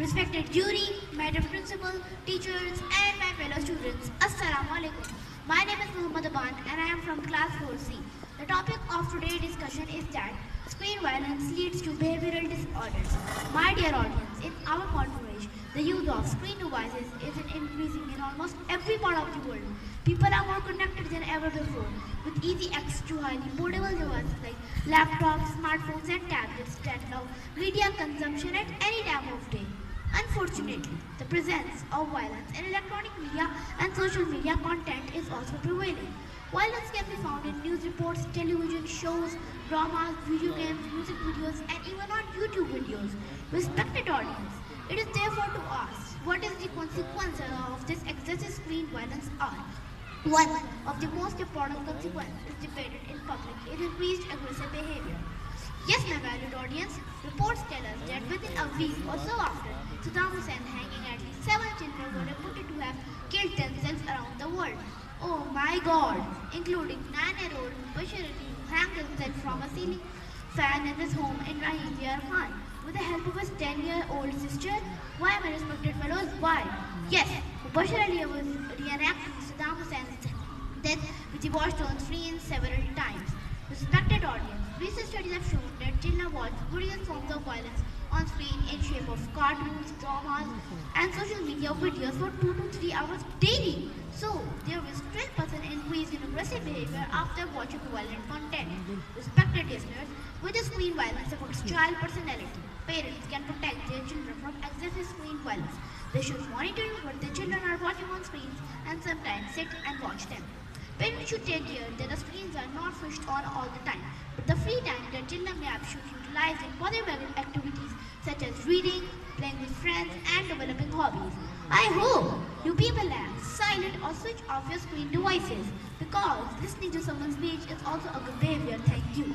Respected jury, madam principal, teachers and my fellow students, Assalamu alaikum. My name is Muhammad Aban and I am from class 4C. The topic of today's discussion is that screen violence leads to behavioral disorders. My dear audience, in our modern age, the use of screen devices is increasing in almost every part of the world. People are more connected than ever before, with easy access to highly portable devices like laptops, smartphones and tablets that allow media consumption at any time of day. Unfortunately, the presence of violence in electronic media and social media content is also prevailing. Violence can be found in news reports, television shows, dramas, video games, music videos, and even on YouTube videos. Respected audience, it is therefore to ask, what is the consequences of this excessive screen violence are? One of the most important consequences debated in public is increased aggressive behavior. Yes, my valued audience, reports tell us that within a week or so after Saddam Hussein hanging, at least 7 children were reported to have killed themselves around the world. Oh my God, including 9-year-old Bashar Ali who hanged himself from a ceiling fan in his home in Rahim Yar Khan with the help of his 10-year-old sister. Why, my respected fellows, why? Yes, Bashar Ali was reenacting Saddam Hussein's death, which he watched on screen several times. Respected audience, recent studies have shown that children watch various forms of violence on screen in shape of cartoons, dramas, and social media videos for 2 to 3 hours daily. So, there is 12% increase in aggressive behavior after watching violent content. Respected listeners, with the screen violence affects child personality, parents can protect their children from excessive screen violence. They should monitor what their children are watching on screens and sometimes sit and watch them. Parents should take care that the screens are not switched on all the time, but the free time that children may have should utilize in positive activities such as reading, playing with friends, and developing hobbies. I hope you people have silent or switch off your screen devices because listening to someone's speech is also a good behavior. Thank you.